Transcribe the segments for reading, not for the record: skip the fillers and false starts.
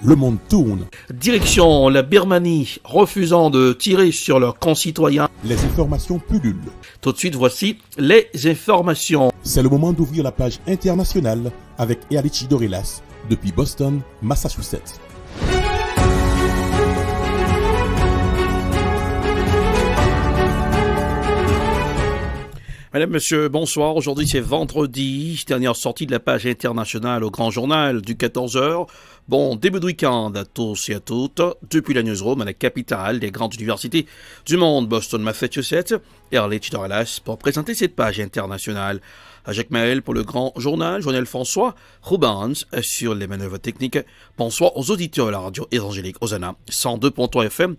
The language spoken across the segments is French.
le monde tourne. Direction la Birmanie, refusant de tirer sur leurs concitoyens. Les informations pullulent. Tout de suite, voici les informations. C'est le moment d'ouvrir la page internationale avec Ealichi Dorelas depuis Boston, Massachusetts. Mesdames, Messieurs, bonsoir. Aujourd'hui, c'est vendredi, dernière sortie de la page internationale au Grand Journal du 14h. Bon début de week-end à tous et à toutes. Depuis la newsroom à la capitale des grandes universités du monde, Boston, Massachusetts, Ealichi Dorelas pour présenter cette page internationale. Jacques Maël pour le Grand Journal, Journal François Rubens sur les manœuvres techniques. Bonsoir aux auditeurs de la radio évangélique Hosanna 102.3 FM.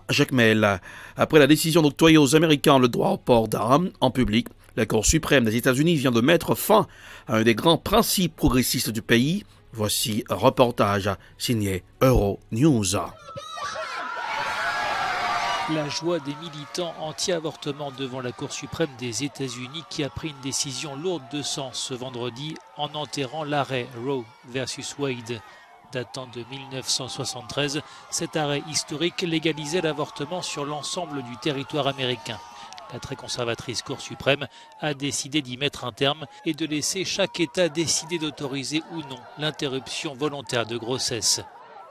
Jacques Maël. Après la décision d'octroyer aux Américains le droit au port d'armes en public, la Cour suprême des États-Unis vient de mettre fin à un des grands principes progressistes du pays. Voici un reportage signé Euronews. La joie des militants anti-avortement devant la Cour suprême des États-Unis qui a pris une décision lourde de sens ce vendredi en enterrant l'arrêt Roe versus Wade. Datant de 1973, cet arrêt historique légalisait l'avortement sur l'ensemble du territoire américain. La très conservatrice Cour suprême a décidé d'y mettre un terme et de laisser chaque État décider d'autoriser ou non l'interruption volontaire de grossesse.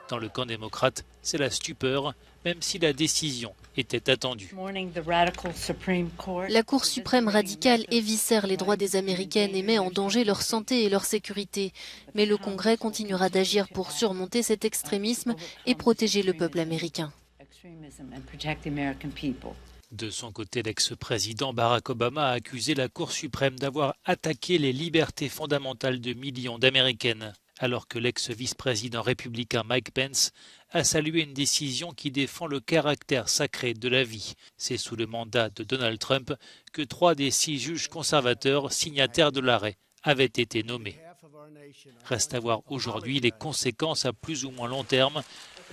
Dans le camp démocrate, c'est la stupeur, même si la décision était attendue. La Cour suprême radicale éviscère les droits des Américaines et met en danger leur santé et leur sécurité. Mais le Congrès continuera d'agir pour surmonter cet extrémisme et protéger le peuple américain. De son côté, l'ex-président Barack Obama a accusé la Cour suprême d'avoir attaqué les libertés fondamentales de millions d'Américaines, alors que l'ex-vice-président républicain Mike Pence a salué une décision qui défend le caractère sacré de la vie. C'est sous le mandat de Donald Trump que 3 des 6 juges conservateurs signataires de l'arrêt avaient été nommés. Reste à voir aujourd'hui les conséquences à plus ou moins long terme.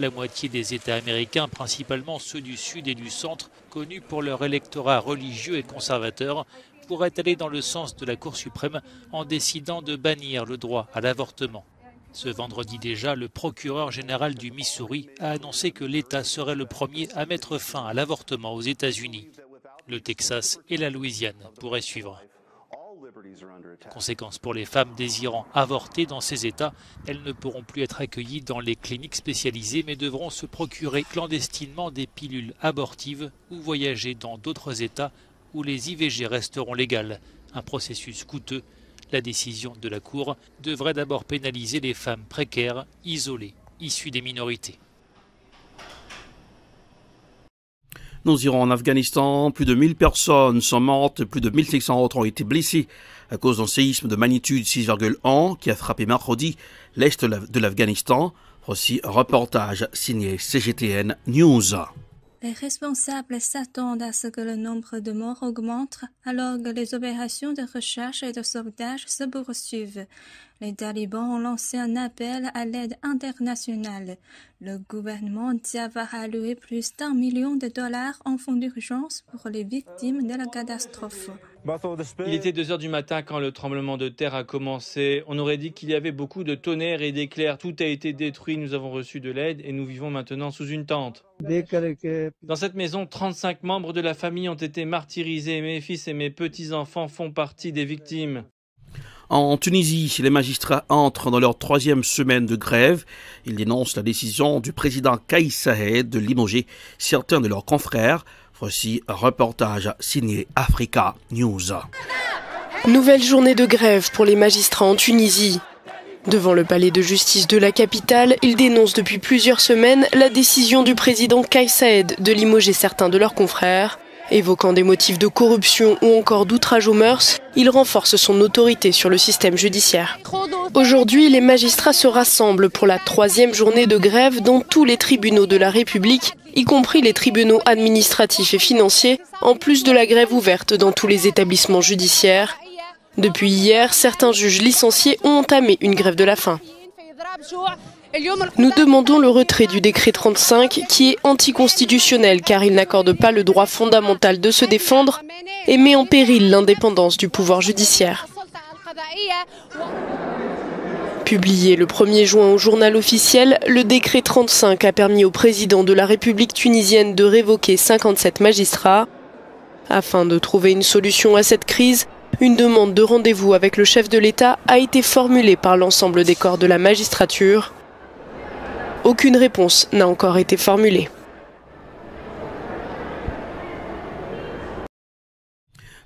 La moitié des États américains, principalement ceux du Sud et du Centre, connus pour leur électorat religieux et conservateur, pourraient aller dans le sens de la Cour suprême en décidant de bannir le droit à l'avortement. Ce vendredi déjà, le procureur général du Missouri a annoncé que l'État serait le premier à mettre fin à l'avortement aux États-Unis. Le Texas et la Louisiane pourraient suivre. Conséquence pour les femmes désirant avorter dans ces États, elles ne pourront plus être accueillies dans les cliniques spécialisées mais devront se procurer clandestinement des pilules abortives ou voyager dans d'autres États où les IVG resteront légales. Un processus coûteux. La décision de la Cour devrait d'abord pénaliser les femmes précaires, isolées, issues des minorités. Nous irons en Afghanistan. Plus de 1000 personnes sont mortes, plus de 1500 autres ont été blessées à cause d'un séisme de magnitude 6,1 qui a frappé mercredi l'est de l'Afghanistan. Voici un reportage signé CGTN News. Les responsables s'attendent à ce que le nombre de morts augmente alors que les opérations de recherche et de sauvetage se poursuivent. Les talibans ont lancé un appel à l'aide internationale. Le gouvernement dit avoir alloué plus d'1 million de dollars en fonds d'urgence pour les victimes de la catastrophe. Il était 2h du matin quand le tremblement de terre a commencé. On aurait dit qu'il y avait beaucoup de tonnerre et d'éclairs. Tout a été détruit. Nous avons reçu de l'aide et nous vivons maintenant sous une tente. Dans cette maison, 35 membres de la famille ont été martyrisés. Mes fils et mes petits-enfants font partie des victimes. En Tunisie, les magistrats entrent dans leur 3e semaine de grève. Ils dénoncent la décision du président Kais Saied de limoger certains de leurs confrères. Voici un reportage signé Africa News. Nouvelle journée de grève pour les magistrats en Tunisie. Devant le palais de justice de la capitale, ils dénoncent depuis plusieurs semaines la décision du président Kais Saied de limoger certains de leurs confrères. Évoquant des motifs de corruption ou encore d'outrage aux mœurs, il renforce son autorité sur le système judiciaire. Aujourd'hui, les magistrats se rassemblent pour la 3e journée de grève dans tous les tribunaux de la République, y compris les tribunaux administratifs et financiers, en plus de la grève ouverte dans tous les établissements judiciaires. Depuis hier, certains juges licenciés ont entamé une grève de la faim. Nous demandons le retrait du décret 35 qui est anticonstitutionnel car il n'accorde pas le droit fondamental de se défendre et met en péril l'indépendance du pouvoir judiciaire. Publié le 1er juin au journal officiel, le décret 35 a permis au président de la République tunisienne de révoquer 57 magistrats. Afin de trouver une solution à cette crise, une demande de rendez-vous avec le chef de l'État a été formulée par l'ensemble des corps de la magistrature. Aucune réponse n'a encore été formulée.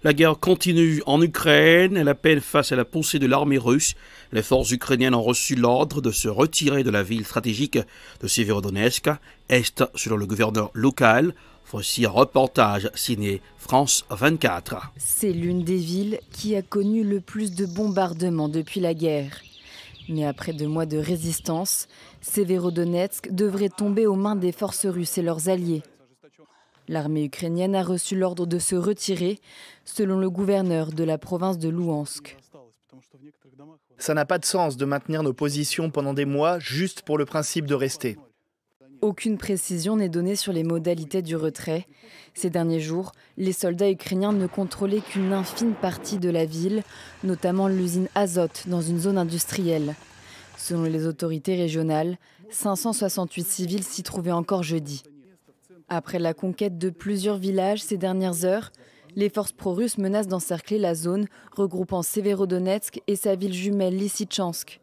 La guerre continue en Ukraine, elle peine face à la poussée de l'armée russe. Les forces ukrainiennes ont reçu l'ordre de se retirer de la ville stratégique de Severodonetsk, est selon le gouverneur local. Voici un reportage signé France 24. C'est l'une des villes qui a connu le plus de bombardements depuis la guerre. Mais après 2 mois de résistance, Severodonetsk devrait tomber aux mains des forces russes et leurs alliés. L'armée ukrainienne a reçu l'ordre de se retirer, selon le gouverneur de la province de Louhansk. Ça n'a pas de sens de maintenir nos positions pendant des mois juste pour le principe de rester. Aucune précision n'est donnée sur les modalités du retrait. Ces derniers jours, les soldats ukrainiens ne contrôlaient qu'une infime partie de la ville, notamment l'usine Azot dans une zone industrielle. Selon les autorités régionales, 568 civils s'y trouvaient encore jeudi. Après la conquête de plusieurs villages ces dernières heures, les forces pro-russes menacent d'encercler la zone regroupant Severodonetsk et sa ville jumelle Lysychansk.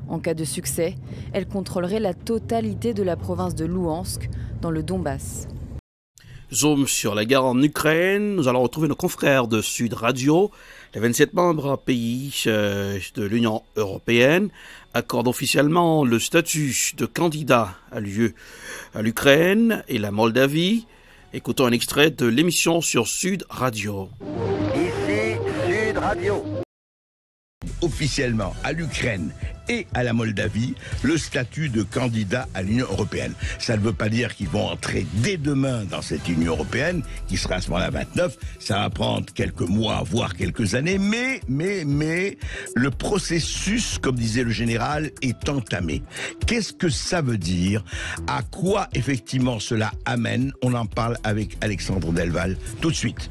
En cas de succès, elles contrôleraient la totalité de la province de Louhansk, dans le Donbass. Zoom sur la guerre en Ukraine, nous allons retrouver nos confrères de Sud Radio. Les 27 membres pays de l'Union européenne accordent officiellement le statut de candidat à l'Ukraine et la Moldavie. Écoutons un extrait de l'émission sur Sud Radio. Ici Sud Radio. Officiellement à l'Ukraine et à la Moldavie le statut de candidat à l'Union européenne. Ça ne veut pas dire qu'ils vont entrer dès demain dans cette Union européenne, qui sera à ce moment-là 29. Ça va prendre quelques mois, voire quelques années, mais le processus, comme disait le général, est entamé. Qu'est-ce que ça veut dire? À quoi effectivement cela amène? On en parle avec Alexandre Delval tout de suite.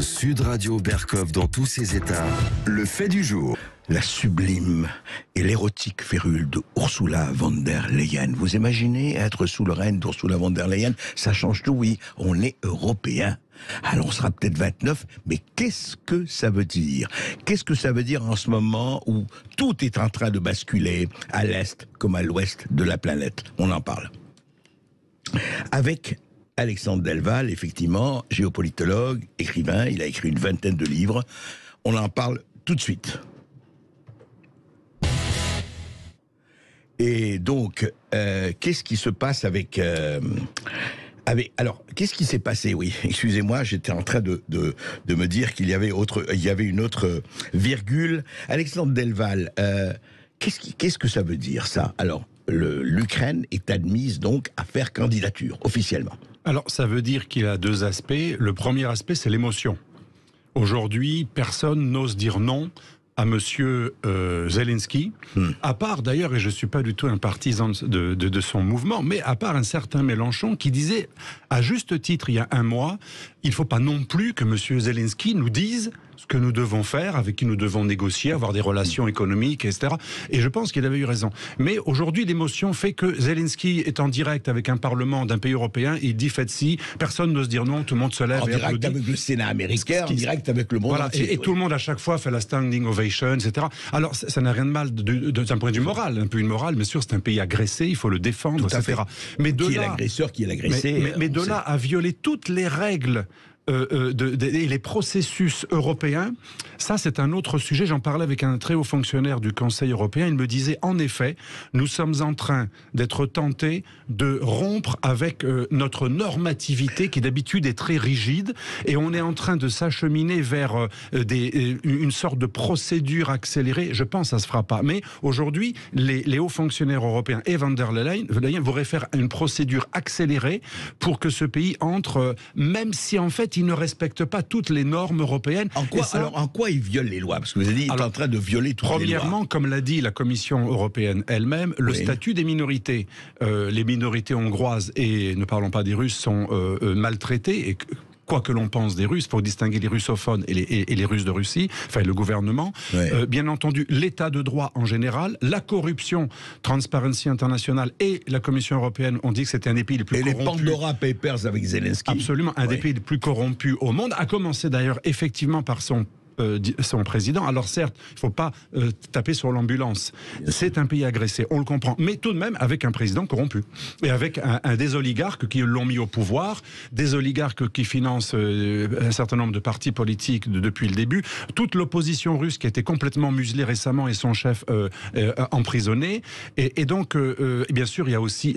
Sud Radio Berkov dans tous ses états. Le fait du jour. La sublime et l'érotique férule de Ursula von der Leyen. Vous imaginez être sous le règne d'Ursula von der Leyen? Ça change tout, oui. On est européen. Alors on sera peut-être 29, mais qu'est-ce que ça veut dire? Qu'est-ce que ça veut dire en ce moment où tout est en train de basculer à l'est comme à l'ouest de la planète? On en parle. Avec Alexandre Delval, effectivement, géopolitologue, écrivain, il a écrit une 20aine de livres. On en parle tout de suite. Et donc, qu'est-ce qui se passe avec... Alors, qu'est-ce qui s'est passé? Oui, excusez-moi, j'étais en train de me dire qu'il y avait une autre virgule. Alexandre Delval, qu'est-ce que ça veut dire, ça? Alors, l'Ukraine est admise donc à faire candidature, officiellement. Alors, ça veut dire qu'il y a 2 aspects. Le premier aspect, c'est l'émotion. Aujourd'hui, personne n'ose dire non à monsieur Zelensky, à part d'ailleurs, et je ne suis pas du tout un partisan de son mouvement, mais à part un certain Mélenchon qui disait, à juste titre, il y a 1 mois, il ne faut pas non plus que monsieur Zelensky nous dise ce que nous devons faire, avec qui nous devons négocier, avoir des relations économiques, etc. Et je pense qu'il avait eu raison. Mais aujourd'hui, l'émotion fait que Zelensky est en direct avec un parlement d'un pays européen, il dit faites ci, personne n'ose dire non, tout le monde se lève. En direct avec le Sénat américain, en direct avec le monde entier. Et tout le monde à chaque fois fait la standing ovation, etc. Alors ça n'a rien de mal d'un point de vue moral, un peu une morale, bien sûr, c'est un pays agressé, il faut le défendre, etc. Mais de qui est l'agresseur, qui est l'agressé. Mais de là à violer toutes les règles et les processus européens, ça c'est un autre sujet. J'en parlais avec un très haut fonctionnaire du Conseil européen. Il me disait, en effet, nous sommes en train d'être tentés de rompre avec notre normativité qui d'habitude est très rigide, et on est en train de s'acheminer vers une sorte de procédure accélérée. Je pense que ça ne se fera pas. Mais aujourd'hui, les hauts fonctionnaires européens et von der Leyen voudraient faire une procédure accélérée pour que ce pays entre, même si en fait il ne respecte pas toutes les normes européennes. Alors en quoi il viole les lois? Parce que vous avez dit qu'il est en train de violer toutes les lois. Premièrement, comme l'a dit la Commission européenne elle-même, le statut des minorités. Les minorités hongroises, et ne parlons pas des Russes, sont maltraitées, et quoi que l'on pense des Russes, il faut distinguer les russophones et les Russes de Russie, enfin le gouvernement. Ouais. Bien entendu, l'état de droit en général, la corruption, Transparency International et la Commission européenne ont dit que c'était un des pays les plus corrompus. Et les Pandora Papers avec Zelensky. Absolument, un des pays les plus corrompus au monde, a commencé d'ailleurs effectivement par son président. Alors certes, il ne faut pas taper sur l'ambulance. C'est un pays agressé, on le comprend. Mais tout de même avec un président corrompu. Et avec des oligarques qui l'ont mis au pouvoir, des oligarques qui financent un certain nombre de partis politiques depuis le début. Toute l'opposition russe qui a été complètement muselée récemment et son chef emprisonné. Et donc, bien sûr, il y a aussi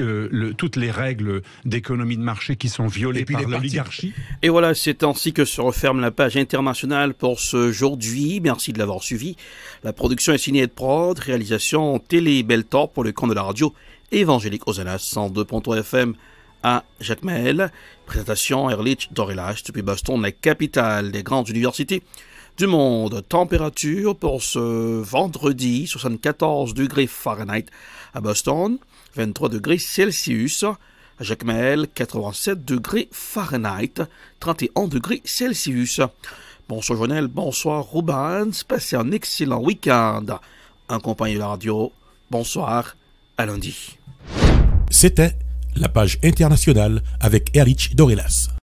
toutes les règles d'économie de marché qui sont violées par l'oligarchie. Et voilà, c'est ainsi que se referme la page internationale pour aujourd'hui. Merci de l'avoir suivi. La production est signée Ed Prod, réalisation Télé Beltor pour le compte de la radio évangélique Hosanna 102.3 FM à Jacmel. Présentation Erlich Dorelas depuis Boston, la capitale des grandes universités du monde. Température pour ce vendredi, 74 degrés Fahrenheit à Boston, 23 degrés Celsius. À Jacmel, 87 degrés Fahrenheit, 31 degrés Celsius. Bonsoir Joël, bonsoir Rubens, passez un excellent week-end en compagnie de la radio. Bonsoir, à lundi. C'était la page internationale avec Erlich Dorelas.